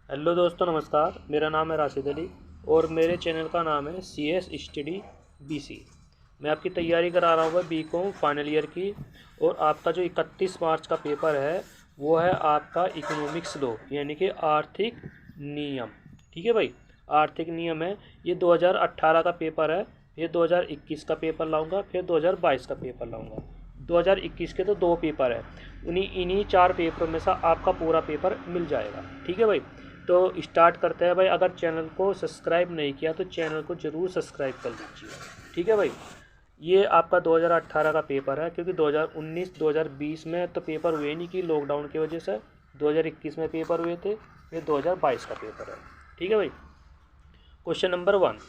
Hello दोस्तों, नमस्कार। मेरा नाम है राशिद अली और मेरे चैनल का नाम है सी एस स्टडी BC। मैं आपकी तैयारी करा रहा हूँ BCom फाइनल ईयर की। और आपका जो 31 मार्च का पेपर है वो है आपका इकोनॉमिक्स लॉ, यानी कि आर्थिक नियम। ठीक है भाई, आर्थिक नियम है। ये 2018 का पेपर है, फिर 2021 का पेपर लाऊंगा, फिर 2022 का पेपर लाऊंगा। 2021 के तो 2 पेपर है, उन्हीं इन्हीं 4 पेपरों में से आपका पूरा पेपर मिल जाएगा। ठीक है भाई, तो स्टार्ट करते हैं भाई। अगर चैनल को सब्सक्राइब नहीं किया तो चैनल को ज़रूर सब्सक्राइब कर लीजिए। ठीक है भाई, ये आपका 2018 का पेपर है, क्योंकि 2019 2020 में तो पेपर हुए नहीं कि लॉकडाउन की वजह से। 2021 में पेपर हुए थे, फिर 2022 का पेपर है। ठीक है भाई, क्वेश्चन नंबर 1।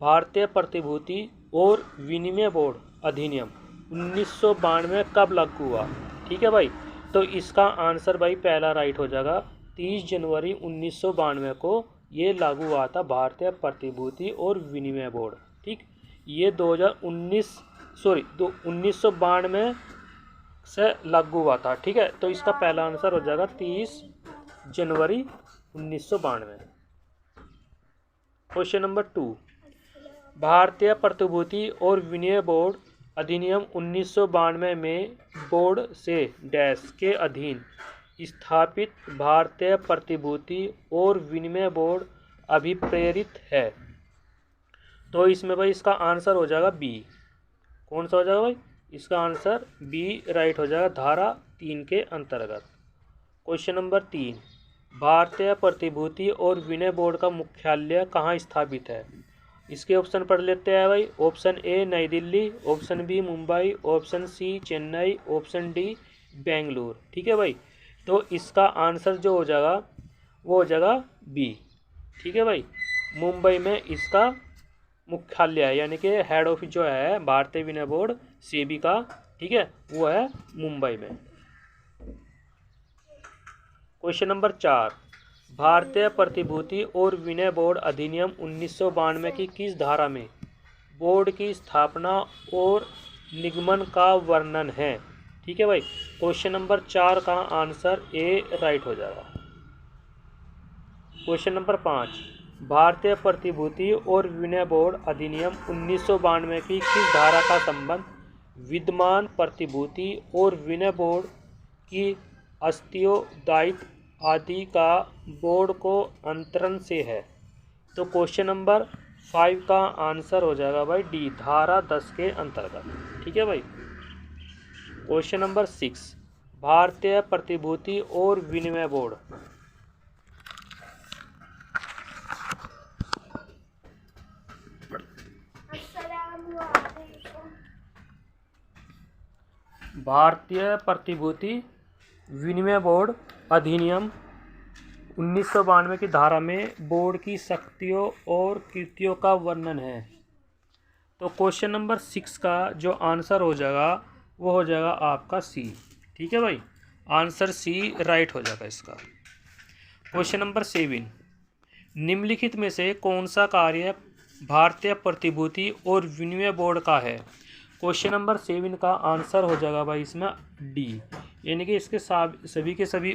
भारतीय प्रतिभूति और विनिमय बोर्ड अधिनियम 1992 कब लागू हुआ? ठीक है भाई, तो इसका आंसर भाई पहला राइट हो जाएगा। 30 जनवरी 1992 को ये लागू हुआ था, भारतीय प्रतिभूति और विनिमय बोर्ड। ठीक, ये 2019 सॉरी 1992 से लागू हुआ था। ठीक है, तो इसका पहला आंसर हो जाएगा 30 जनवरी 1992। Question number 2। भारतीय प्रतिभूति और विनिमय बोर्ड अधिनियम 1992 में बोर्ड से डैश के अधीन स्थापित भारतीय प्रतिभूति और विनिमय बोर्ड अभिप्रेरित है। तो इसमें भाई इसका आंसर हो जाएगा बी। कौन सा हो जाएगा भाई? इसका आंसर बी राइट हो जाएगा, धारा 3 के अंतर्गत। Question number 3। भारतीय प्रतिभूति और विनिमय बोर्ड का मुख्यालय कहाँ स्थापित है? इसके ऑप्शन पढ़ लेते हैं भाई। Option A New Delhi, option B Mumbai, option C Chennai, option D Bengaluru. ठीक है भाई, तो इसका आंसर जो हो जाएगा वो हो जाएगा बी। ठीक है भाई, मुंबई में इसका मुख्यालय है, यानी कि हेड ऑफिस जो है भारतीय विनिमय बोर्ड सेबी का, ठीक है, वो है मुंबई में। Question number 4। भारतीय प्रतिभूति और विनिमय बोर्ड अधिनियम 1992 की किस धारा में बोर्ड की स्थापना और निगमन का वर्णन है? ठीक है भाई, क्वेश्चन नंबर 4 का आंसर ए राइट हो जाएगा। Question number 5। भारतीय प्रतिभूति और विनिमय बोर्ड अधिनियम 1992 की किस धारा का संबंध विद्यमान प्रतिभूति और विनिमय बोर्ड की अस्तियों दायित्व आदि का बोर्ड को अंतरण से है? तो क्वेश्चन नंबर 5 का आंसर हो जाएगा भाई डी, धारा 10 के अंतर्गत। ठीक है भाई, क्वेश्चन नंबर 6। भारतीय प्रतिभूति और विनिमय बोर्ड भारतीय प्रतिभूति विनिमय बोर्ड अधिनियम 1992 की धारा में बोर्ड की शक्तियों और कृतियों का वर्णन है। तो क्वेश्चन नंबर 6 का जो आंसर हो जाएगा वो हो जाएगा आपका सी। ठीक है भाई, आंसर सी राइट हो जाएगा इसका। Question number 7। निम्नलिखित में से कौन सा कार्य भारतीय प्रतिभूति और विनिमय बोर्ड का है? क्वेश्चन नंबर 7 का आंसर हो जाएगा भाई इसमें डी, यानी कि इसके सभी के सभी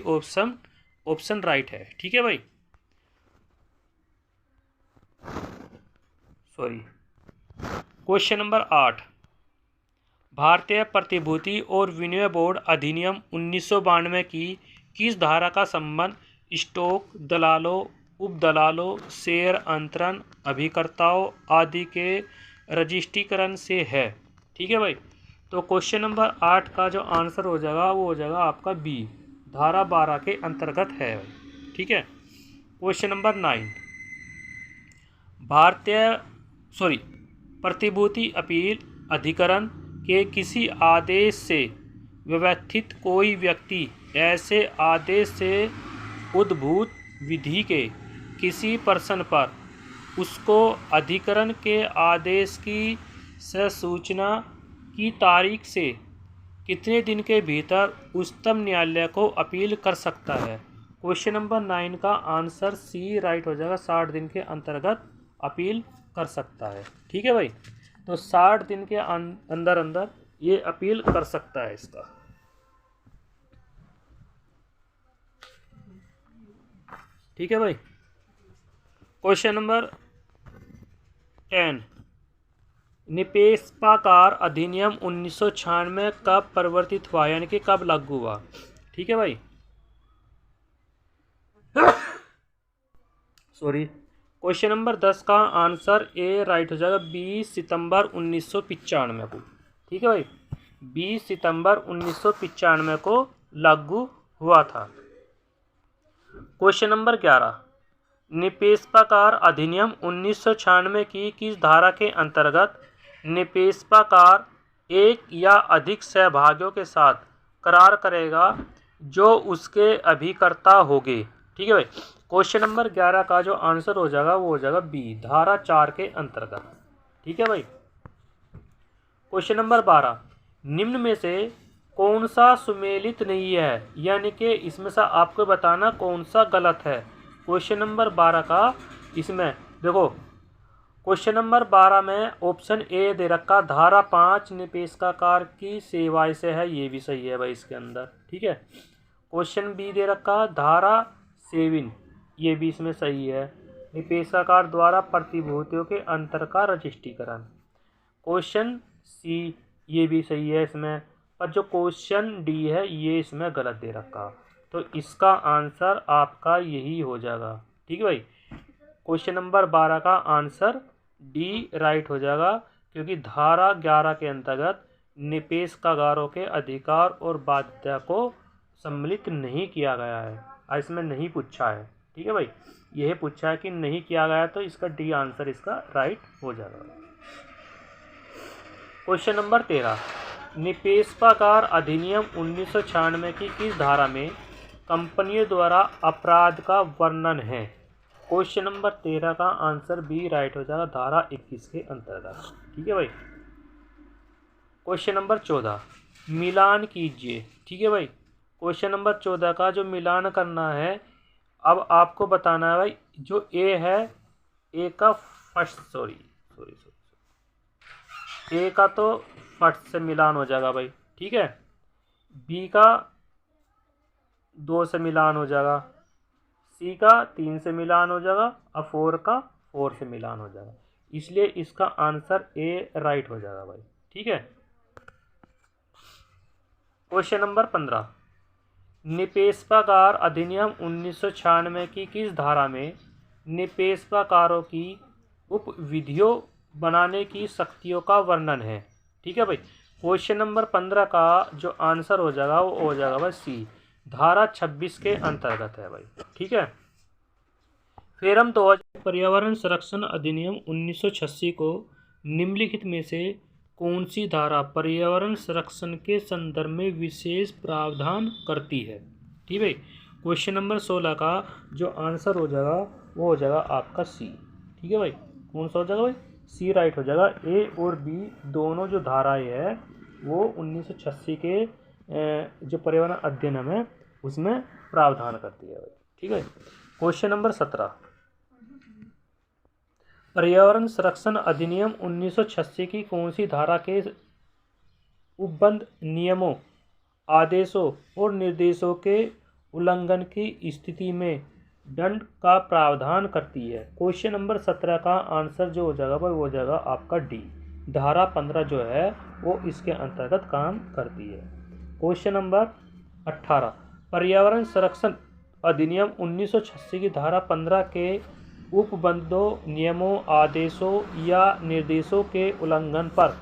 ऑप्शन राइट है। ठीक है भाई, सॉरी। Question number 8। भारतीय प्रतिभूति और विनिमय बोर्ड अधिनियम 1992 की किस धारा का संबंध स्टॉक दलालों, उपदलालों, शेयर अंतरण अभिकर्ताओं आदि के रजिस्ट्रीकरण से है? ठीक है भाई, तो क्वेश्चन नंबर 8 का जो आंसर हो जाएगा वो हो जाएगा आपका बी, धारा 12 के अंतर्गत है भाई। ठीक है, क्वेश्चन नंबर 9। भारतीय प्रतिभूति अपील अधिकरण के किसी आदेश से व्यवस्थित कोई व्यक्ति ऐसे आदेश से उद्भूत विधि के किसी प्रश्न पर उसको अधिकरण के आदेश की सूचना की तारीख से कितने दिन के भीतर उच्चतम न्यायालय को अपील कर सकता है? क्वेश्चन नंबर 9 का आंसर सी राइट हो जाएगा, 60 दिन के अंतर्गत अपील कर सकता है। ठीक है भाई, तो 60 दिन के अंदर अंदर ये अपील कर सकता है इसका। ठीक है भाई। क्वेश्चन नंबर 10, निपेशपाकार अधिनियम 1996 कब परिवर्तित हुआ, यानी कि कब लागू हुआ। ठीक है भाई, सॉरी। क्वेश्चन नंबर 10 का आंसर ए राइट हो जाएगा 20 सितंबर 1995 को। ठीक है भाई, 20 सितंबर 1995 को लागू हुआ था। क्वेश्चन नंबर 11, निपेशपाकार अधिनियम 1996 की किस धारा के अंतर्गत निपेशपाकार एक या अधिक सहभागियों के साथ करार करेगा जो उसके अभिकर्ता होंगे। ठीक है भाई, क्वेश्चन नंबर 11 का जो आंसर हो जाएगा वो हो जाएगा बी, धारा 4 के अंतर्गत। ठीक है भाई। क्वेश्चन नंबर 12, निम्न में से कौन सा सुमेलित नहीं है, यानी कि इसमें से आपको बताना कौन सा गलत है। क्वेश्चन नंबर 12 का इसमें देखो, क्वेश्चन नंबर 12 में ऑप्शन ए दे रखा धारा 5 निपेशकाकार की सेवाएं से है, ये भी सही है भाई इसके अंदर। ठीक है। क्वेश्चन बी दे रखा धारा 7, ये भी इसमें सही है, निपेशकाकार द्वारा प्रतिभूतियों के अंतर का रजिस्ट्रीकरण। क्वेश्चन सी ये भी सही है इसमें, और जो क्वेश्चन डी है ये इसमें गलत दे रखा, तो इसका आंसर आपका यही हो जाएगा। ठीक है भाई, क्वेश्चन नंबर 12 का आंसर डी राइट हो जाएगा, क्योंकि धारा 11 के अंतर्गत निपेशकागारों के अधिकार और बाध्यता को सम्मिलित नहीं किया गया है, इसमें नहीं पूछा है। ठीक है भाई, यह पूछा है कि नहीं किया गया, तो इसका डी आंसर इसका राइट हो जाएगा। क्वेश्चन नंबर 13, निपेशपाकार अधिनियम 1996 की किस धारा में कंपनियों द्वारा अपराध का वर्णन है। क्वेश्चन नंबर 13 का आंसर बी राइट हो जाएगा, धारा 21 के अंतर्गत। ठीक है भाई। क्वेश्चन नंबर 14, मिलान कीजिए। ठीक है भाई, क्वेश्चन नंबर 14 का जो मिलान करना है, अब आपको बताना है भाई, जो ए है, ए का फर्स्ट ए का तो फर्स्ट से मिलान हो जाएगा भाई। ठीक है, बी का 2 से मिलान हो जाएगा, सी का 3 से मिलान हो जाएगा, और 4 का 4 से मिलान हो जाएगा, इसलिए इसका आंसर ए राइट हो जाएगा भाई। ठीक है। क्वेश्चन नंबर 15, निपेशपाकार अधिनियम 1996 की किस धारा में निपेशपाकारों की उपविधियों बनाने की शक्तियों का वर्णन है। ठीक है भाई, क्वेश्चन नंबर 15 का जो आंसर हो जाएगा वो हो जाएगा भाई सी, धारा 26 के अंतर्गत है भाई। ठीक है। फिर हम 2000 पर्यावरण संरक्षण अधिनियम 1986 को निम्नलिखित में से कौन सी धारा पर्यावरण संरक्षण के संदर्भ में विशेष प्रावधान करती है। ठीक है, क्वेश्चन नंबर 16 का जो आंसर हो जाएगा वो हो जाएगा आपका सी। ठीक है भाई, कौन सा हो जाएगा भाई, सी राइट हो जाएगा। ए और बी दोनों जो धाराएं है वो 1986 के जो पर्यावरण अधिनियम है उसमें प्रावधान करती है भाई। ठीक है। क्वेश्चन नंबर 17, पर्यावरण संरक्षण अधिनियम 1986 की कौन सी धारा के उपबंध नियमों, आदेशों और निर्देशों के उल्लंघन की स्थिति में दंड का प्रावधान करती है। क्वेश्चन नंबर 17 का आंसर जो हो जाएगा भाई वो हो जाएगा आपका डी, धारा 15 जो है वो इसके अंतर्गत काम करती है। क्वेश्चन नंबर 18, पर्यावरण संरक्षण अधिनियम 1986 की धारा 15 के उपबंधों, नियमों, आदेशों या निर्देशों के उल्लंघन पर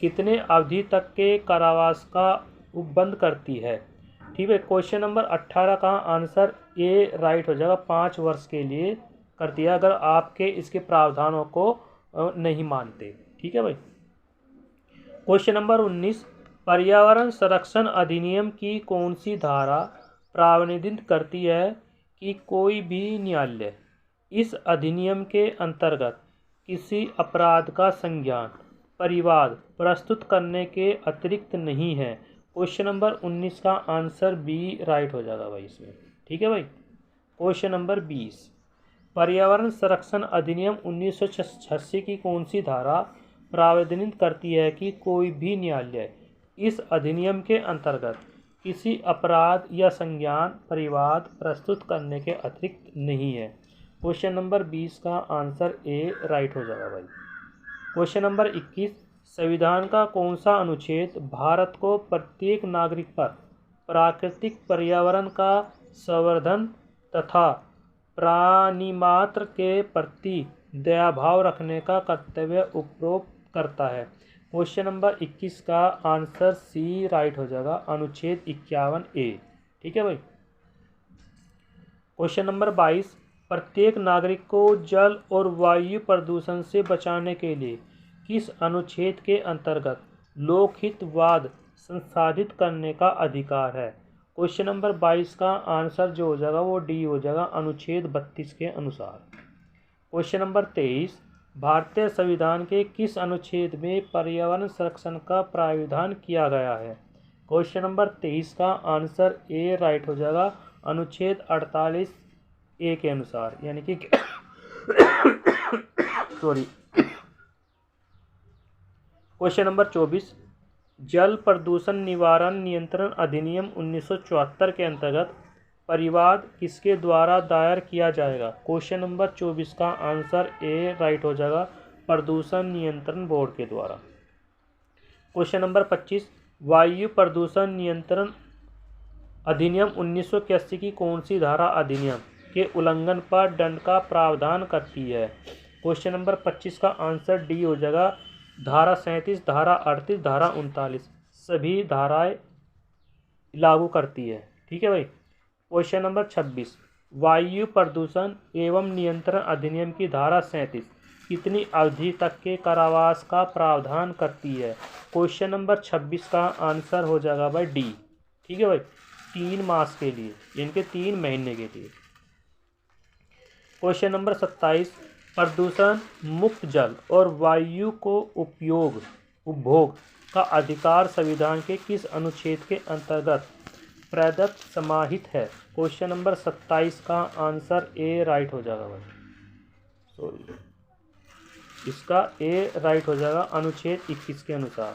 कितने अवधि तक के कारावास का उपबंध करती है। ठीक है, क्वेश्चन नंबर 18 का आंसर ए राइट हो जाएगा, 5 वर्ष के लिए करती है अगर आपके इसके प्रावधानों को नहीं मानते। ठीक है भाई। क्वेश्चन नंबर 19, पर्यावरण संरक्षण अधिनियम की कौन सी धारा प्रावधानित करती है कि कोई भी न्यायालय इस अधिनियम के अंतर्गत किसी अपराध का संज्ञान परिवाद प्रस्तुत करने के अतिरिक्त नहीं है। क्वेश्चन नंबर 19 का आंसर बी राइट हो जाएगा भाई इसमें। ठीक है भाई। क्वेश्चन नंबर 20, पर्यावरण संरक्षण अधिनियम 1986 की कौन सी धारा प्रावधानित करती है कि कोई भी न्यायालय इस अधिनियम के अंतर्गत किसी अपराध या संज्ञान परिवाद प्रस्तुत करने के अतिरिक्त नहीं है। क्वेश्चन नंबर 20 का आंसर ए राइट हो जाएगा भाई। क्वेश्चन नंबर 21, संविधान का कौन सा अनुच्छेद भारत को प्रत्येक नागरिक पर प्राकृतिक पर्यावरण का संवर्धन तथा प्राणिमात्र के प्रति दयाभाव रखने का कर्तव्य उपरोक्त करता है? क्वेश्चन नंबर 21 का आंसर सी राइट हो जाएगा, अनुच्छेद 51 ए। ठीक है भाई। क्वेश्चन नंबर 22, प्रत्येक नागरिक को जल और वायु प्रदूषण से बचाने के लिए किस अनुच्छेद के अंतर्गत लोकहितवाद संसाधित करने का अधिकार है? क्वेश्चन नंबर 22 का आंसर जो हो जाएगा वो डी हो जाएगा, अनुच्छेद 32 के अनुसार। क्वेश्चन नंबर 23, भारतीय संविधान के किस अनुच्छेद में पर्यावरण संरक्षण का प्रावधान किया गया है? क्वेश्चन नंबर 23 का आंसर ए राइट हो जाएगा, अनुच्छेद 48 ए के अनुसार, यानी कि सॉरी। क्वेश्चन नंबर 24, जल प्रदूषण निवारण नियंत्रण अधिनियम 1974 के अंतर्गत परिवाद किसके द्वारा दायर किया जाएगा? क्वेश्चन नंबर 24 का आंसर ए राइट हो जाएगा, प्रदूषण नियंत्रण बोर्ड के द्वारा। क्वेश्चन नंबर 25, वायु प्रदूषण नियंत्रण अधिनियम 1981 की कौन सी धारा अधिनियम के उल्लंघन पर दंड का प्रावधान करती है? क्वेश्चन नंबर 25 का आंसर डी हो जाएगा, धारा 37, धारा 38, धारा 39 सभी धाराएं लागू करती है। ठीक है भाई। क्वेश्चन नंबर 26, वायु प्रदूषण एवं नियंत्रण अधिनियम की धारा 37 कितनी अवधि तक के कारावास का प्रावधान करती है? क्वेश्चन नंबर 26 का आंसर हो जाएगा भाई डी। ठीक है भाई, 3 मास के लिए, इनके 3 महीने के लिए। क्वेश्चन नंबर 27, प्रदूषण मुक्त जल और वायु को उपभोग का अधिकार संविधान के किस अनुच्छेद के अंतर्गत प्रदत्त समाहित है? क्वेश्चन नंबर 27 का आंसर ए राइट हो जाएगा भाई, सॉरी, इसका ए राइट हो जाएगा, अनुच्छेद 21 के अनुसार।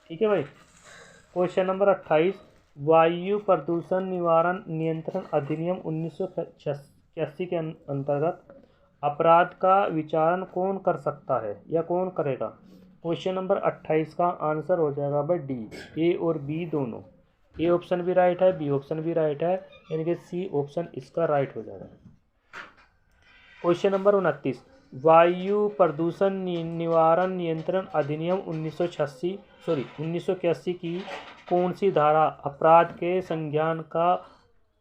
ठीक है भाई। क्वेश्चन नंबर 28, वायु प्रदूषण निवारण नियंत्रण अधिनियम 1986 के अंतर्गत अपराध का विचारण कौन कर सकता है या कौन करेगा? क्वेश्चन नंबर 28 का आंसर हो जाएगा भाई डी, ए और बी दोनों। ए ऑप्शन भी राइट है, बी ऑप्शन भी राइट है, यानी कि सी ऑप्शन इसका राइट हो जाएगा। क्वेश्चन नंबर 29, वायु प्रदूषण निवारण नियंत्रण अधिनियम 1981 की कौन सी धारा अपराध के संज्ञान का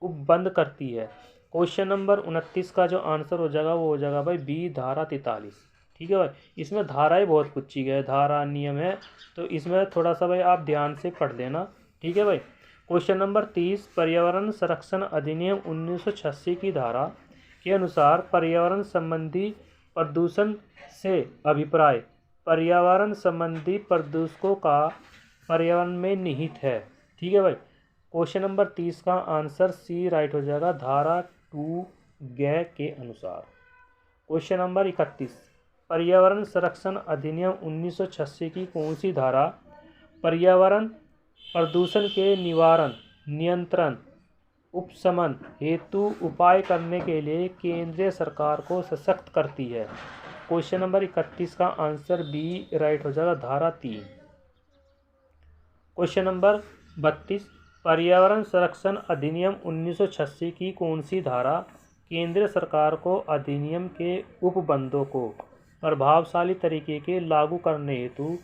उपबंध करती है? क्वेश्चन नंबर 29 का जो आंसर हो जाएगा वो हो जाएगा भाई बी, धारा 43। ठीक है भाई। इसमें धाराएं बहुत पूछी गई, धारा नियम है, तो इसमें थोड़ा सा भाई आप ध्यान से पढ़ लेना। ठीक है भाई। क्वेश्चन नंबर 30, पर्यावरण संरक्षण अधिनियम 1986 की धारा के अनुसार पर्यावरण संबंधी प्रदूषण से अभिप्राय पर्यावरण संबंधी प्रदूषकों का पर्यावरण में निहित है। ठीक है भाई। क्वेश्चन नंबर 30 का आंसर सी राइट हो जाएगा, धारा 2 ग के अनुसार। क्वेश्चन नंबर 31, पर्यावरण संरक्षण अधिनियम 1986 की कौन सी धारा पर्यावरण प्रदूषण के निवारण नियंत्रण उपशमन हेतु उपाय करने के लिए केंद्रीय सरकार को सशक्त करती है? क्वेश्चन नंबर 31 का आंसर बी राइट हो जाएगा, धारा 3। क्वेश्चन नंबर 32, पर्यावरण संरक्षण अधिनियम 1986 की कौन सी धारा केंद्र सरकार को अधिनियम के उपबंधों को प्रभावशाली तरीके के लागू करने हेतु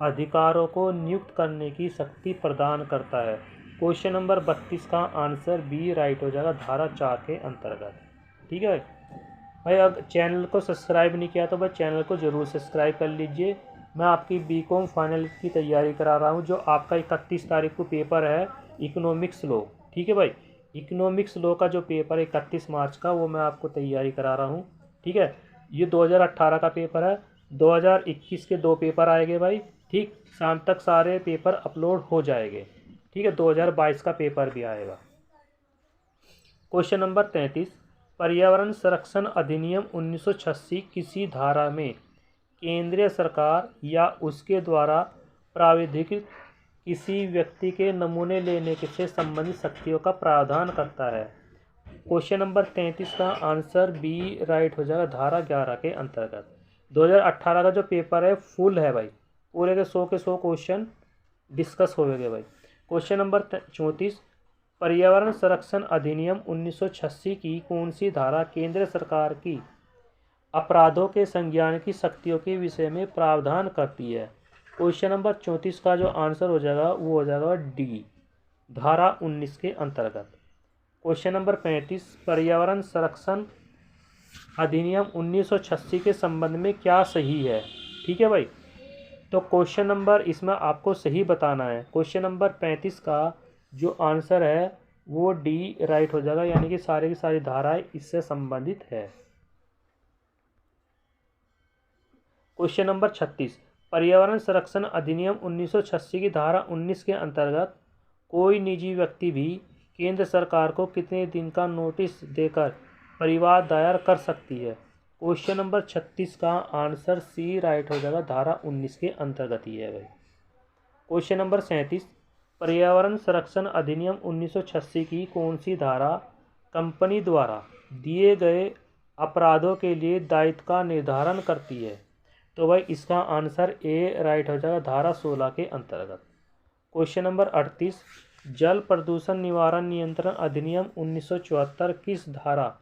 अधिकारों को नियुक्त करने की शक्ति प्रदान करता है? क्वेश्चन नंबर 32 का आंसर बी राइट हो जाएगा, धारा 4 के अंतर्गत। ठीक है भाई। अगर चैनल को सब्सक्राइब नहीं किया तो भाई चैनल को ज़रूर सब्सक्राइब कर लीजिए। मैं आपकी बीकॉम फाइनल की तैयारी करा रहा हूँ, जो आपका 31 तारीख को पेपर है इकोनॉमिक्स लॉ। ठीक है भाई। इकोनॉमिक्स लॉ का जो पेपर है 31 मार्च का, वो मैं आपको तैयारी करा रहा हूँ। ठीक है। ये 2018 का पेपर है, 2021 के 2 पेपर आएंगे भाई। ठीक, शाम तक सारे पेपर अपलोड हो जाएंगे। ठीक है, 2022 का पेपर भी आएगा। क्वेश्चन नंबर 33, पर्यावरण संरक्षण अधिनियम 1986 किसी धारा में केंद्रीय सरकार या उसके द्वारा प्राविधिकृत किसी व्यक्ति के नमूने लेने से संबंधित शक्तियों का प्रावधान करता है। क्वेश्चन नंबर 33 का आंसर बी राइट हो जाएगा, धारा 11 के अंतर्गत। 2018 का जो पेपर है फुल है भाई, पूरे के 100 क्वेश्चन डिस्कस हो गए भाई। क्वेश्चन नंबर 34, पर्यावरण संरक्षण अधिनियम 1986 की कौन सी धारा केंद्र सरकार की अपराधों के संज्ञान की शक्तियों के विषय में प्रावधान करती है? क्वेश्चन नंबर 34 का जो आंसर हो जाएगा वो हो जाएगा डी, धारा 19 के अंतर्गत। क्वेश्चन नंबर 35, पर्यावरण संरक्षण अधिनियम 1986 के संबंध में क्या सही है? ठीक है भाई, तो क्वेश्चन नंबर इसमें आपको सही बताना है। क्वेश्चन नंबर 35 का जो आंसर है वो डी राइट हो जाएगा, यानी कि सारी की सारी धाराएं इससे संबंधित है। क्वेश्चन नंबर 36, पर्यावरण संरक्षण अधिनियम 1986 की धारा 19 के अंतर्गत कोई निजी व्यक्ति भी केंद्र सरकार को कितने दिन का नोटिस देकर परिवाद दायर कर सकती है? क्वेश्चन नंबर 36 का आंसर सी राइट हो जाएगा, धारा 19 के अंतर्गत ही है भाई। क्वेश्चन नंबर 37, पर्यावरण संरक्षण अधिनियम 1986 की कौन सी धारा कंपनी द्वारा दिए गए अपराधों के लिए दायित्व का निर्धारण करती है? तो भाई इसका आंसर ए राइट हो जाएगा, धारा 16 के अंतर्गत। क्वेश्चन नंबर 38, जल प्रदूषण निवारण नियंत्रण अधिनियम 1974 किस धारा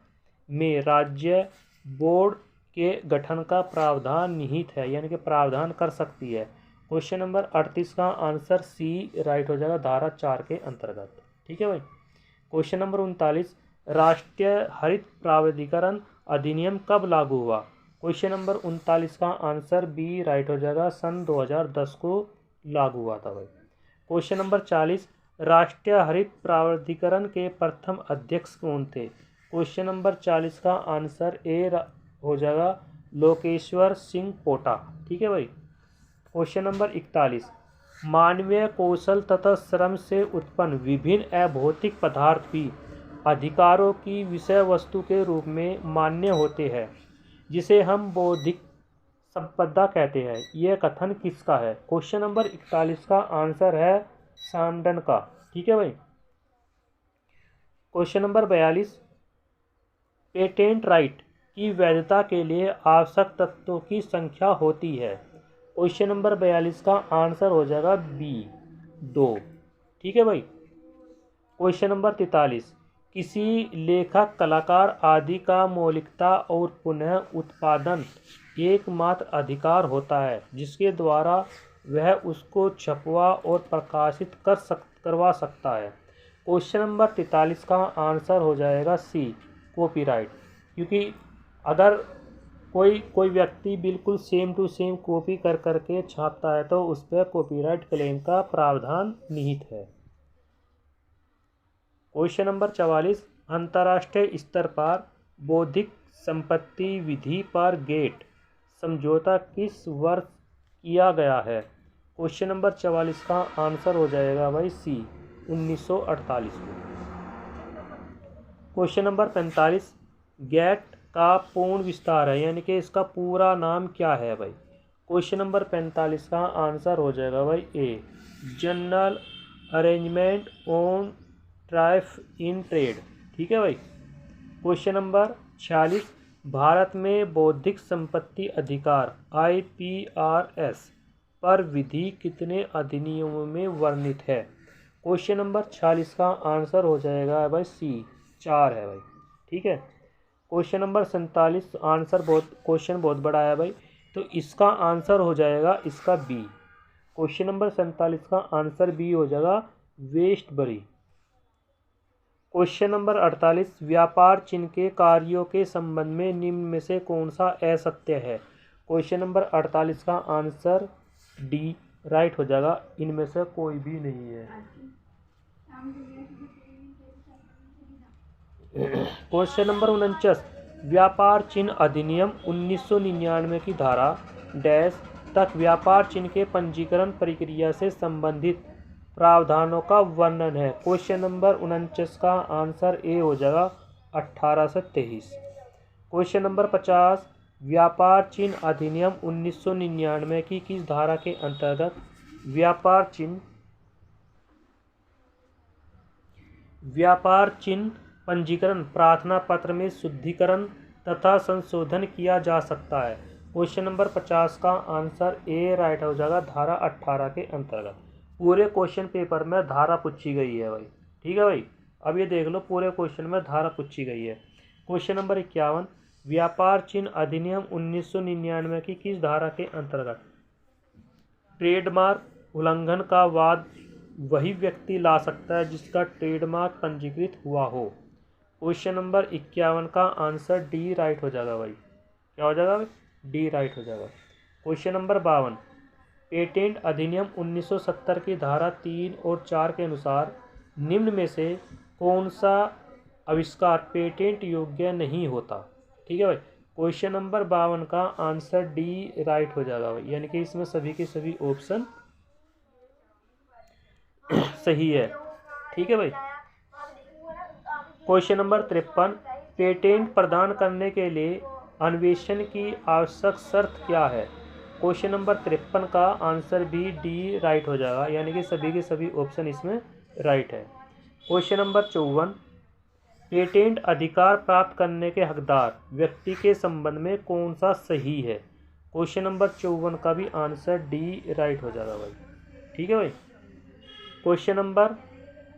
में राज्य बोर्ड के गठन का प्रावधान निहित है, यानी कि प्रावधान कर सकती है? क्वेश्चन नंबर 38 का आंसर सी राइट हो जाएगा, धारा 4 के अंतर्गत। ठीक है भाई। क्वेश्चन नंबर 39, राष्ट्रीय हरित प्राधिकरण अधिनियम कब लागू हुआ? क्वेश्चन नंबर 39 का आंसर बी राइट हो जाएगा, सन 2010 को लागू हुआ था भाई। क्वेश्चन नंबर 40, राष्ट्रीय हरित प्राधिकरण के प्रथम अध्यक्ष कौन थे? क्वेश्चन नंबर 40 का आंसर ए हो जाएगा, लोकेश्वर सिंह पोटा। ठीक है भाई। क्वेश्चन नंबर 41, मानवीय कौशल तथा श्रम से उत्पन्न विभिन्न अभौतिक पदार्थ भी अधिकारों की विषय वस्तु के रूप में मान्य होते हैं, जिसे हम बौद्धिक संपदा कहते हैं। यह कथन किसका है? क्वेश्चन नंबर 41 का आंसर है सैमडन का। ठीक है भाई। क्वेश्चन नंबर 42, पेटेंट राइट की वैधता के लिए आवश्यक तत्वों की संख्या होती है। क्वेश्चन नंबर 42 का आंसर हो जाएगा बी 2। ठीक है भाई। क्वेश्चन नंबर 43, किसी लेखक कलाकार आदि का मौलिकता और पुनः उत्पादन एकमात्र अधिकार होता है जिसके द्वारा वह उसको छपवा और प्रकाशित करवा सकता है। क्वेश्चन नंबर 43 का आंसर हो जाएगा सी, कॉपीराइट। क्योंकि अगर कोई व्यक्ति बिल्कुल सेम टू सेम कॉपी कर करके छापता है तो उस पर कॉपीराइट क्लेम का प्रावधान निहित है। क्वेश्चन नंबर 44, अंतर्राष्ट्रीय स्तर पर बौद्धिक संपत्ति विधि पर गेट समझौता किस वर्ष किया गया है? क्वेश्चन नंबर 44 का आंसर हो जाएगा भाई सी, 1948 को। क्वेश्चन नंबर 45, गेट का पूर्ण विस्तार है, यानी कि इसका पूरा नाम क्या है भाई? क्वेश्चन नंबर 45 का आंसर हो जाएगा भाई ए, general arrangement on tariff in trade. ठीक है भाई। क्वेश्चन नंबर 46, भारत में बौद्धिक संपत्ति अधिकार IPRS पर विधि कितने अधिनियमों में वर्णित है? क्वेश्चन नंबर 46 का आंसर हो जाएगा भाई सी, 4 है भाई। ठीक है। क्वेश्चन नंबर 47, क्वेश्चन बहुत बड़ा है भाई, तो इसका आंसर हो जाएगा इसका बी। क्वेश्चन नंबर 47 का आंसर बी हो जाएगा, वेस्टबरी। क्वेश्चन नंबर 48, व्यापार चिन्ह के कार्यों के संबंध में निम्न में से कौन सा असत्य है? क्वेश्चन नंबर 48 का आंसर डी राइट हो जाएगा, इनमें से कोई भी नहीं है। क्वेश्चन नंबर 49, व्यापार चिन्ह अधिनियम 1999 की धारा डैश तक व्यापार चिन्ह के पंजीकरण प्रक्रिया से संबंधित प्रावधानों का वर्णन है। क्वेश्चन नंबर 49 का आंसर ए हो जाएगा, 1823। क्वेश्चन नंबर 50, व्यापार चिन्ह अधिनियम 1999 की किस धारा के अंतर्गत व्यापार चिन्ह व्यापार चिन्ह पंजीकरण प्रार्थना पत्र में शुद्धिकरण तथा संशोधन किया जा सकता है। क्वेश्चन नंबर 50 का आंसर ए राइट हो जाएगा धारा 18 के अंतर्गत। पूरे क्वेश्चन पेपर में धारा पूछी गई है भाई, ठीक है भाई। अब ये देख लो, पूरे क्वेश्चन में धारा पूछी गई है। क्वेश्चन नंबर 51, व्यापार चिन्ह अधिनियम 1999 की किस धारा के अंतर्गत ट्रेडमार्क उल्लंघन का वाद वही व्यक्ति ला सकता है जिसका ट्रेडमार्क पंजीकृत हुआ हो। क्वेश्चन नंबर 51 का आंसर डी राइट हो जाएगा भाई। क्या हो जाएगा भाई? डी राइट हो जाएगा। क्वेश्चन नंबर 52, पेटेंट अधिनियम 1970 की धारा 3 और 4 के अनुसार निम्न में से कौन सा आविष्कार पेटेंट योग्य नहीं होता। ठीक है भाई। क्वेश्चन नंबर 52 का आंसर डी राइट हो जाएगा भाई, यानी कि इसमें सभी के सभी ऑप्शन सही है। ठीक है भाई। क्वेश्चन नंबर 53, पेटेंट प्रदान करने के लिए अन्वेषण की आवश्यक शर्त क्या है। क्वेश्चन नंबर 53 का आंसर भी डी राइट हो जाएगा, यानी कि सभी के सभी ऑप्शन इसमें राइट है। क्वेश्चन नंबर 54, पेटेंट अधिकार प्राप्त करने के हकदार व्यक्ति के संबंध में कौन सा सही है। क्वेश्चन नंबर 54 का भी आंसर डी राइट हो जाएगा भाई। ठीक है भाई। क्वेश्चन नंबर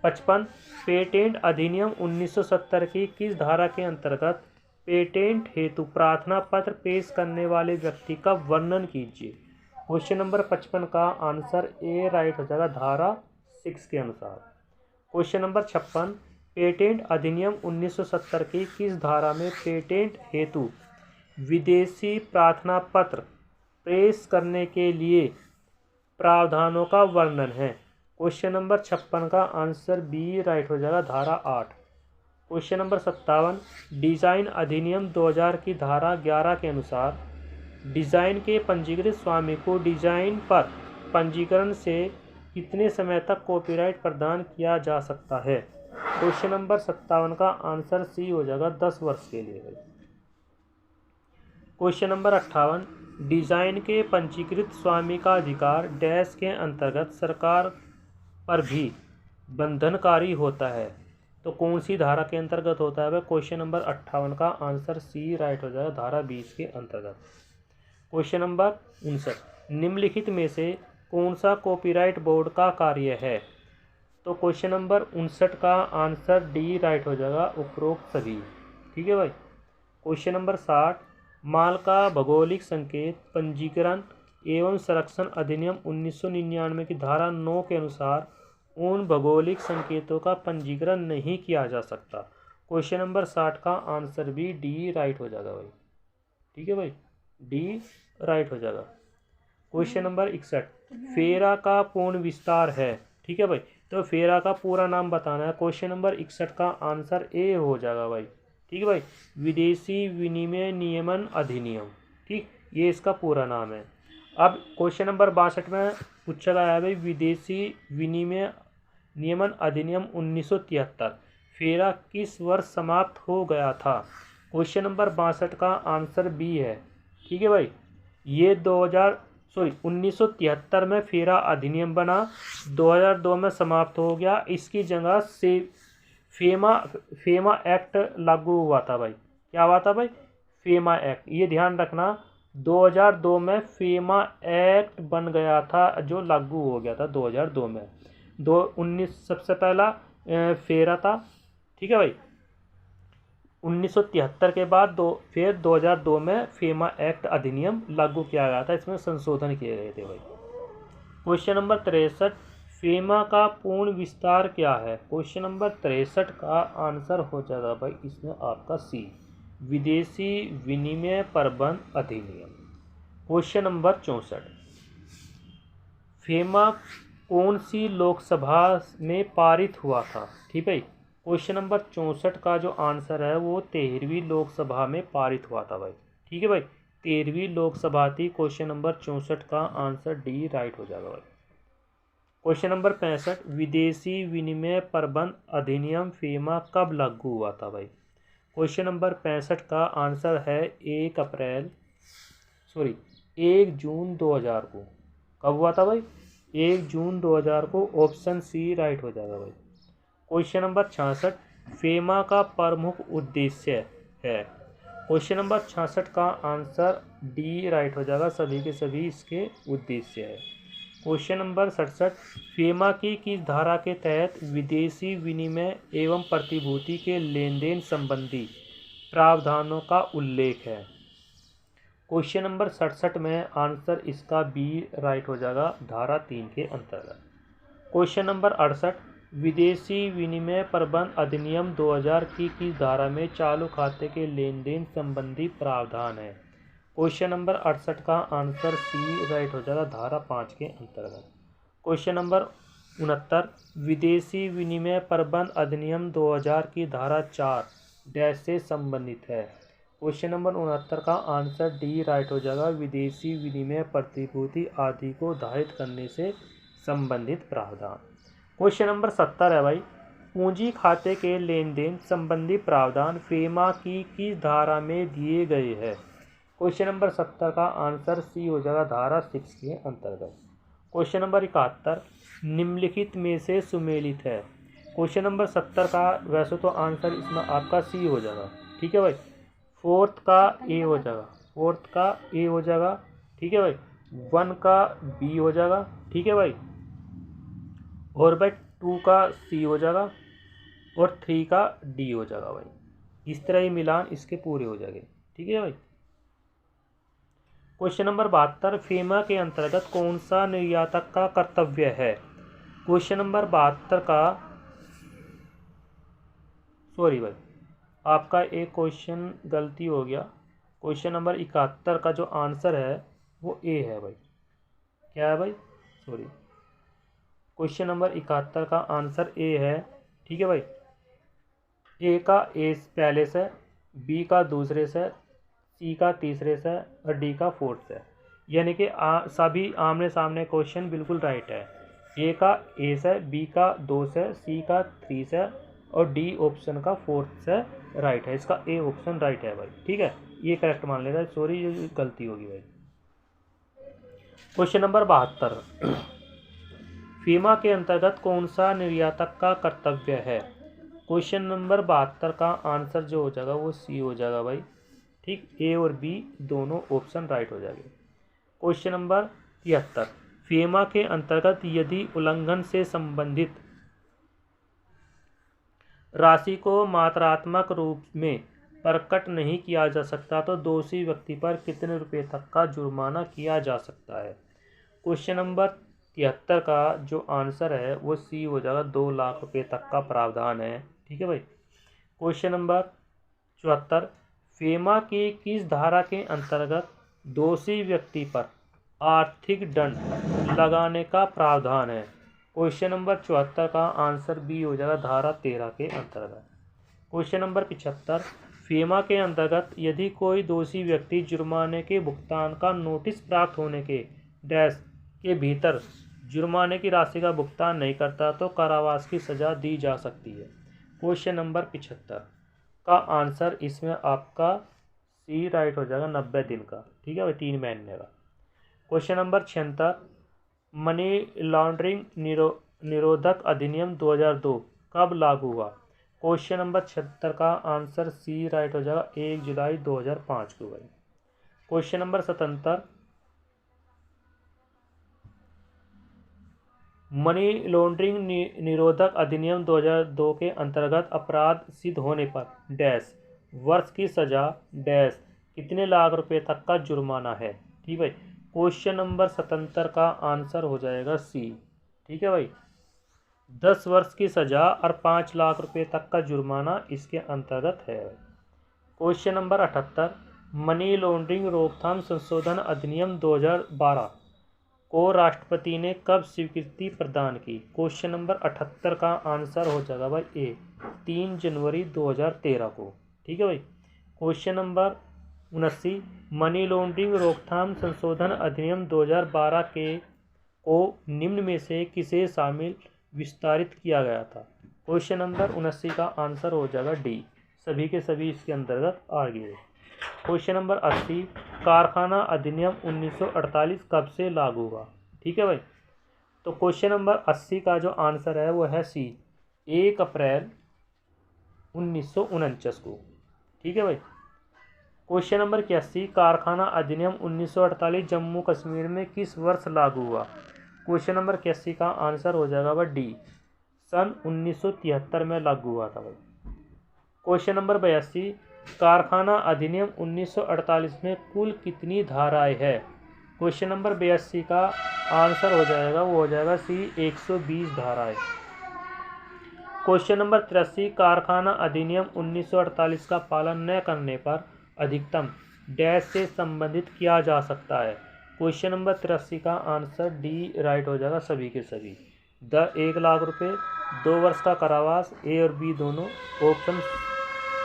55, पेटेंट अधिनियम 1970 की किस धारा के अंतर्गत पेटेंट हेतु प्रार्थना पत्र पेश करने वाले व्यक्ति का वर्णन कीजिए। क्वेश्चन नंबर 55 का आंसर ए राइट हो जाएगा धारा 6 के अनुसार। क्वेश्चन नंबर 56, पेटेंट अधिनियम 1970 की किस धारा में पेटेंट हेतु विदेशी प्रार्थना पत्र पेश करने के लिए प्रावधानों का वर्णन है। क्वेश्चन नंबर 56 का आंसर बी राइट हो जाएगा धारा 8। क्वेश्चन नंबर 57, डिजाइन अधिनियम 2000 की धारा 11 के अनुसार डिजाइन के पंजीकृत स्वामी को डिजाइन पर पंजीकरण से कितने समय तक कॉपीराइट प्रदान किया जा सकता है। क्वेश्चन नंबर 57 का आंसर सी हो जाएगा 10 वर्ष के लिए। क्वेश्चन नंबर 58, डिजाइन के पंजीकृत स्वामी का अधिकार डैश के अंतर्गत सरकार पर भी बंधनकारी होता है, तो कौन सी धारा के अंतर्गत होता है वह। क्वेश्चन नंबर 58 का आंसर सी राइट हो जाएगा धारा 20 के अंतर्गत। क्वेश्चन नंबर 59, निम्नलिखित में से कौन सा कॉपीराइट बोर्ड का कार्य है। तो क्वेश्चन नंबर 59 का आंसर डी राइट हो जाएगा उपरोक्त सभी। ठीक है भाई। क्वेश्चन नंबर 60, माल का भौगोलिक संकेत पंजीकरण एवं संरक्षण अधिनियम 1999 की धारा 9 के अनुसार उन भौगोलिक संकेतों का पंजीकरण नहीं किया जा सकता। क्वेश्चन नंबर 60 का आंसर भी डी राइट हो जाएगा भाई। ठीक है भाई, डी राइट हो जाएगा। क्वेश्चन नंबर 61, फेरा का पूर्ण विस्तार है। ठीक है भाई, तो फेरा का पूरा नाम बताना है। क्वेश्चन नंबर 61 का आंसर ए हो जाएगा भाई। ठीक है भाई, विदेशी विनिमय नियमन अधिनियम। ठीक, ये इसका पूरा नाम है। अब क्वेश्चन नंबर 62 में पूछा गया है भाई, विदेशी विनिमय नियमन अधिनियम 1973 फेरा किस वर्ष समाप्त हो गया था। क्वेश्चन नंबर 62 का आंसर बी है। ठीक है भाई, ये 1973 में फेरा अधिनियम बना, 2002 में समाप्त हो गया। इसकी जगह से फेमा एक्ट लागू हुआ था भाई। क्या हुआ था भाई? FEMA act. ये ध्यान रखना, 2002 में फेमा एक्ट बन गया था जो लागू हो गया था 2002 में। 19 सबसे पहला फेरा था। ठीक है भाई, 1973 के बाद फिर 2002 में फेमा एक्ट अधिनियम लागू किया गया था, इसमें संशोधन किए गए थे भाई। क्वेश्चन नंबर 63, फेमा का पूर्ण विस्तार क्या है। क्वेश्चन नंबर 63 का आंसर हो जाएगा भाई इसमें आपका सी, विदेशी विनिमय प्रबंध अधिनियम। क्वेश्चन नंबर 64, फेमा कौन सी लोकसभा में पारित हुआ था। ठीक है, क्वेश्चन नंबर 64 का जो आंसर है वो 13वीं लोकसभा में पारित हुआ था भाई। ठीक है भाई, 13वीं लोकसभा थी। क्वेश्चन नंबर 64 का आंसर डी राइट हो जाएगा भाई। क्वेश्चन नंबर 65, विदेशी विनिमय प्रबंध अधिनियम फेमा कब लागू हुआ था भाई। क्वेश्चन नंबर 65 का आंसर है 1 जून 2000 को। कब हुआ था भाई? 1 जून 2000 को। ऑप्शन सी राइट हो जाएगा भाई। क्वेश्चन नंबर 66, फेमा का प्रमुख उद्देश्य है। क्वेश्चन नंबर 66 का आंसर डी राइट हो जाएगा, सभी के सभी इसके उद्देश्य है। क्वेश्चन नंबर 67, फेमा की किस धारा के तहत विदेशी विनिमय एवं प्रतिभूति के लेन देन संबंधी प्रावधानों का उल्लेख है। क्वेश्चन नंबर 67 में आंसर इसका बी राइट हो जाएगा, धारा 3 के अंतर्गत। क्वेश्चन नंबर 68, विदेशी विनिमय प्रबंध अधिनियम 2000 की किस धारा में चालू खाते के लेन देन संबंधी प्रावधान है। क्वेश्चन नंबर 68 का आंसर सी राइट हो जाएगा, धारा 5 के अंतर्गत। क्वेश्चन नंबर 69, विदेशी विनिमय प्रबंध अधिनियम 2000 की धारा 4 डैश से संबंधित है। क्वेश्चन नंबर 69 का आंसर डी राइट हो जाएगा, विदेशी विनिमय प्रतिभूति आदि को धारित करने से संबंधित प्रावधान। क्वेश्चन नंबर 70 है भाई, पूंजी खाते के लेन देन संबंधी प्रावधान फेमा की किस धारा में दिए गए हैं। क्वेश्चन नंबर 70 का आंसर सी हो जाएगा, धारा 6 के अंतर्गत। क्वेश्चन नंबर 71, निम्नलिखित में से सुमेलित है। क्वेश्चन नंबर 70 का वैसे तो आंसर इसमें आपका सी हो जाएगा, ठीक है भाई। फोर्थ का ए हो जाएगा, फोर्थ का ए हो जाएगा, ठीक है भाई। 1 का बी हो जाएगा, ठीक है भाई। और भाई 2 का सी हो जाएगा और 3 का डी हो जाएगा भाई। इस तरह ही मिलान इसके पूरे हो जाएंगे, ठीक है भाई। क्वेश्चन नंबर 72, फेमा के अंतर्गत कौन सा निर्यातक का कर्तव्य है। क्वेश्चन नंबर 72 का सॉरी भाई, आपका एक क्वेश्चन गलती हो गया। क्वेश्चन नंबर 71 का जो आंसर है वो ए है भाई। क्या है भाई, सॉरी, क्वेश्चन नंबर 71 का आंसर ए है, ठीक है भाई। ए का ए पहले से, बी का दूसरे से, सी का तीसरे से और डी का फोर्थ से, यानी कि सभी आमने सामने क्वेश्चन बिल्कुल राइट है। ए का ए से, बी का 2 से, सी का 3 से और डी ऑप्शन का 4 से राइट है। इसका ए ऑप्शन राइट है भाई, ठीक है, ये करेक्ट मान लेगा। सॉरी, ये गलती होगी भाई। क्वेश्चन नंबर 72, फीमा के अंतर्गत कौन सा निर्यातक का कर्तव्य है। क्वेश्चन नंबर 72 का आंसर जो हो जाएगा वो सी हो जाएगा भाई, ठीक। ए और बी दोनों ऑप्शन राइट हो जाएंगे। क्वेश्चन नंबर 73, फीमा के अंतर्गत यदि उल्लंघन से संबंधित राशि को मात्रात्मक रूप में प्रकट नहीं किया जा सकता तो दोषी व्यक्ति पर कितने रुपए तक का जुर्माना किया जा सकता है। क्वेश्चन नंबर 73 का जो आंसर है वो सी हो जाएगा, 2 लाख रुपए तक का प्रावधान है, ठीक है भाई। क्वेश्चन नंबर 74, फेमा की किस धारा के अंतर्गत दोषी व्यक्ति पर आर्थिक दंड लगाने का प्रावधान है। क्वेश्चन नंबर 74 का आंसर बी हो जाएगा, धारा 13 के अंतर्गत। क्वेश्चन नंबर 75, फेमा के अंतर्गत यदि कोई दोषी व्यक्ति जुर्माने के भुगतान का नोटिस प्राप्त होने के डैश के भीतर जुर्माने की राशि का भुगतान नहीं करता तो कारावास की सज़ा दी जा सकती है। क्वेश्चन नंबर 75 का आंसर इसमें आपका सी राइट हो जाएगा, 90 दिन का, ठीक है भाई, 3 महीने का। क्वेश्चन नंबर 76, मनी लॉन्ड्रिंग निरोधक अधिनियम 2002 कब लागू हुआ। क्वेश्चन नंबर 76 का आंसर सी राइट हो जाएगा, 1 जुलाई 2005 को भाई। क्वेश्चन नंबर 77, मनी लॉन्ड्रिंग निरोधक अधिनियम 2002 के अंतर्गत अपराध सिद्ध होने पर डैश वर्ष की सजा डैश कितने लाख रुपए तक का जुर्माना है, ठीक भाई। क्वेश्चन नंबर 77 का आंसर हो जाएगा सी, ठीक है भाई। 10 वर्ष की सजा और 5 लाख रुपए तक का जुर्माना इसके अंतर्गत है। क्वेश्चन नंबर 78, मनी लॉन्ड्रिंग रोकथाम संशोधन अधिनियम 2012 को राष्ट्रपति ने कब स्वीकृति प्रदान की। क्वेश्चन नंबर 78 का आंसर हो जाएगा भाई ए, 3 जनवरी 2013 को, ठीक है भाई। क्वेश्चन नंबर 79, मनी लॉन्ड्रिंग रोकथाम संशोधन अधिनियम 2012 के को निम्न में से किसे शामिल विस्तारित किया गया था। क्वेश्चन नंबर 79 का आंसर हो जाएगा डी, सभी के सभी इसके अंतर्गत आ गए। क्वेश्चन नंबर 80, कारखाना अधिनियम 1948 कब से लागू हुआ, ठीक है भाई। तो क्वेश्चन नंबर 80 का जो आंसर है वो है सी, 1 अप्रैल 1949 को। ठीक है भाई। क्वेश्चन नंबर 81, कारखाना अधिनियम 1948 जम्मू कश्मीर में किस वर्ष लागू हुआ? क्वेश्चन नंबर 81 का आंसर हो जाएगा भाई डी, सन 1973 में लागू हुआ था भाई। क्वेश्चन नंबर 82, कारखाना अधिनियम 1948 में कुल कितनी धाराएं है? क्वेश्चन नंबर 82 का आंसर हो जाएगा, वो हो जाएगा सी, 120 धाराएं। क्वेश्चन नंबर 83, कारखाना अधिनियम 1948 का पालन न करने पर अधिकतम डैश से संबंधित किया जा सकता है? क्वेश्चन नंबर 83 का आंसर डी राइट हो जाएगा, सभी के सभी। 1 लाख रुपए, 2 वर्ष का कारावास, ए और बी दोनों, ऑप्शन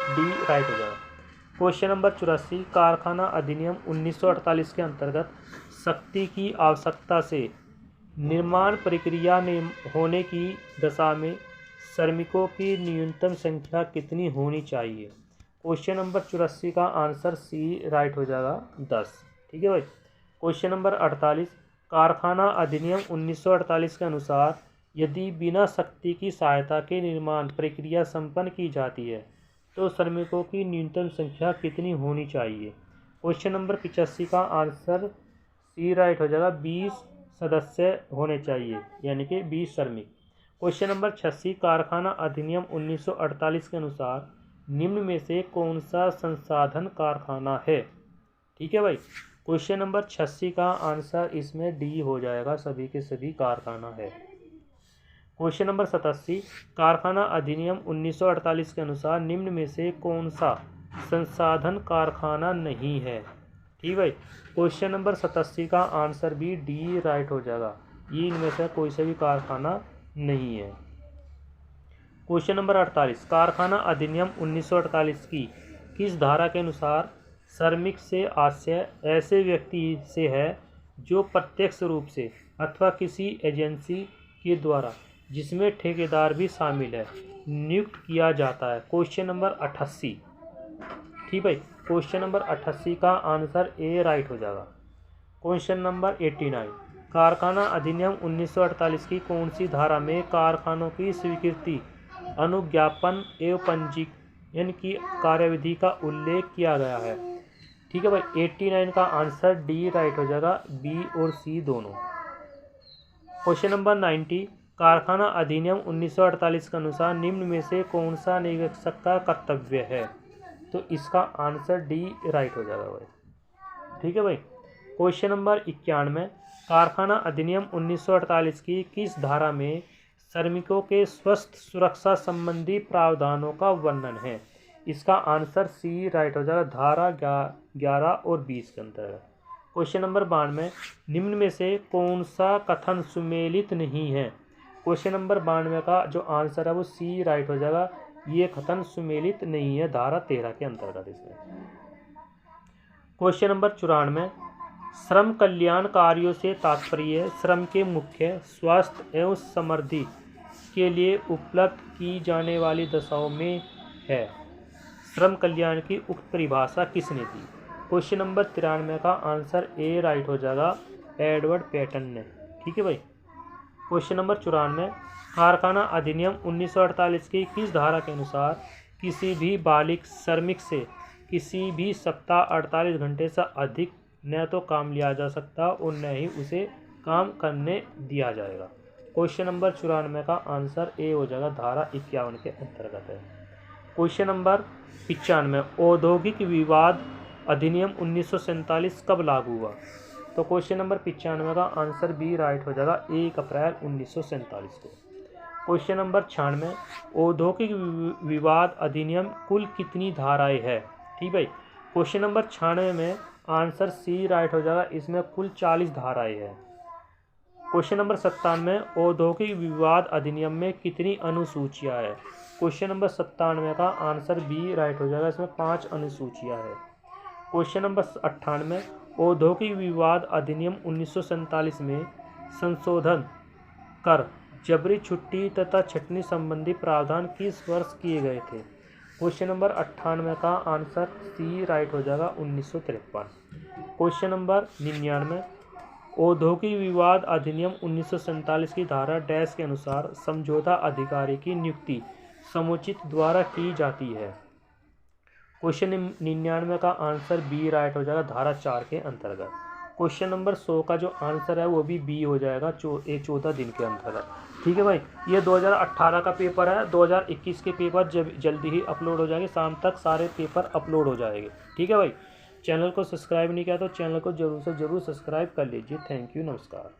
डी राइट हो जाएगा। क्वेश्चन नंबर 84, कारखाना अधिनियम 1948 के अंतर्गत शक्ति की आवश्यकता से निर्माण प्रक्रिया में होने की दशा में श्रमिकों की न्यूनतम संख्या कितनी होनी चाहिए? क्वेश्चन नंबर 84 का आंसर सी राइट हो जाएगा, 10। ठीक है भाई। क्वेश्चन नंबर 48, कारखाना अधिनियम 1948 के अनुसार यदि बिना शक्ति की सहायता के निर्माण प्रक्रिया संपन्न की जाती है तो श्रमिकों की न्यूनतम संख्या कितनी होनी चाहिए? क्वेश्चन नंबर 85 का आंसर सी राइट हो जाएगा, 20 सदस्य होने चाहिए, यानी कि 20 श्रमिक। क्वेश्चन नंबर 86, कारखाना अधिनियम 1948 के अनुसार निम्न में से कौन सा संसाधन कारखाना है? ठीक है भाई। क्वेश्चन नंबर 86 का आंसर इसमें डी हो जाएगा, सभी के सभी कारखाना है। क्वेश्चन नंबर 87, कारखाना अधिनियम 1948 के अनुसार निम्न में से कौन सा संसाधन कारखाना नहीं है? ठीक भाई। क्वेश्चन नंबर 87 का आंसर भी डी राइट हो जाएगा, ये इनमें से कोई सा भी कारखाना नहीं है। क्वेश्चन नंबर 48, कारखाना अधिनियम 1948 की किस धारा के अनुसार श्रमिक से आशय ऐसे व्यक्ति से है जो प्रत्यक्ष रूप से अथवा किसी एजेंसी के द्वारा, जिसमें ठेकेदार भी शामिल है, नियुक्त किया जाता है? Question number 88। ठीक भाई। क्वेश्चन नंबर 88 का आंसर ए राइट हो जाएगा। क्वेश्चन नंबर 89, कारखाना अधिनियम 1948 की कौन सी धारा में कारखानों की स्वीकृति, अनुज्ञापन एवं पंजीयन की कार्यविधि का उल्लेख किया गया है? ठीक है भाई। 89 का आंसर डी राइट हो जाएगा, बी और सी दोनों। क्वेश्चन नंबर 90, कारखाना अधिनियम 1948 के अनुसार निम्न में से कौन सा निरीक्षक का कर्तव्य है? तो इसका आंसर डी राइट हो जाएगा भाई। ठीक है भाई। क्वेश्चन नंबर 91, कारखाना अधिनियम 1948 की किस धारा में श्रमिकों के स्वास्थ्य सुरक्षा संबंधी प्रावधानों का वर्णन है? इसका आंसर सी राइट हो जाएगा, धारा 11 और 20 के अंतर्गत। क्वेश्चन नंबर 92, निम्न में से कौन सा कथन सुमेलित नहीं है? क्वेश्चन नंबर 92 का जो आंसर है वो सी राइट हो जाएगा, ये कथन सुमेलित नहीं है, धारा 13 के अंतर्गत इसमें। क्वेश्चन नंबर 94, श्रम कल्याण कार्यों से तात्पर्य श्रम के मुख्य स्वास्थ्य एवं समृद्धि के लिए उपलब्ध की जाने वाली दशाओं में है। श्रम कल्याण की उक्त परिभाषा किसने दी? क्वेश्चन नंबर 93 का आंसर ए राइट हो जाएगा, एडवर्ड पैटन ने। ठीक है भाई। क्वेश्चन नंबर 94, कारखाना अधिनियम 1948 की किस धारा के अनुसार किसी भी बालिग श्रमिक से किसी भी सप्ताह 48 घंटे से अधिक न तो काम लिया जा सकता और न ही उसे काम करने दिया जाएगा? क्वेश्चन नंबर 94 का आंसर ए हो जाएगा, धारा 51 के अंतर्गत है। क्वेश्चन नंबर 95, औद्योगिक विवाद अधिनियम 1947 कब लागू हुआ? तो क्वेश्चन नंबर 95 का आंसर बी राइट हो जाएगा, 1 अप्रैल 1947 को। क्वेश्चन नंबर 96, औद्योगिक विवाद अधिनियम कुल कितनी धाराएं है? ठीक भाई। क्वेश्चन नंबर 96 में आंसर सी राइट हो जाएगा, इसमें कुल 40 धाराएं हैं। क्वेश्चन नंबर 97, औद्योगिक विवाद अधिनियम में कितनी अनुसूचियां है? क्वेश्चन नंबर 97 का आंसर बी राइट हो जाएगा, इसमें 5 अनुसूचियां है। क्वेश्चन नंबर 98, औद्योगिक विवाद अधिनियम 1947 में संशोधन कर जबरी छुट्टी तथा छंटनी संबंधी प्रावधान किस वर्ष किए गए थे? क्वेश्चन नंबर 98 का आंसर सी राइट हो जाएगा, 1953। क्वेश्चन नंबर 99, औद्योगिक विवाद अधिनियम 1947 की धारा डैश के अनुसार समझौता अधिकारी की नियुक्ति समुचित द्वारा की जाती है। क्वेश्चन 99 का आंसर बी राइट हो जाएगा धारा 4 के अंतर्गत। क्वेश्चन नंबर 100 का जो आंसर है वो भी बी हो जाएगा 14 दिन के अंतर्गत। ठीक है भाई, ये 2018 का पेपर है। 2021 के पेपर जल्दी ही अपलोड हो जाएंगे, शाम तक सारे पेपर अपलोड हो जाएंगे। ठीक है भाई, चैनल को सब्सक्राइब नहीं किया तो चैनल को जरूर से जरूर सब्सक्राइब कर लीजिए। थैंक यू, नमस्कार।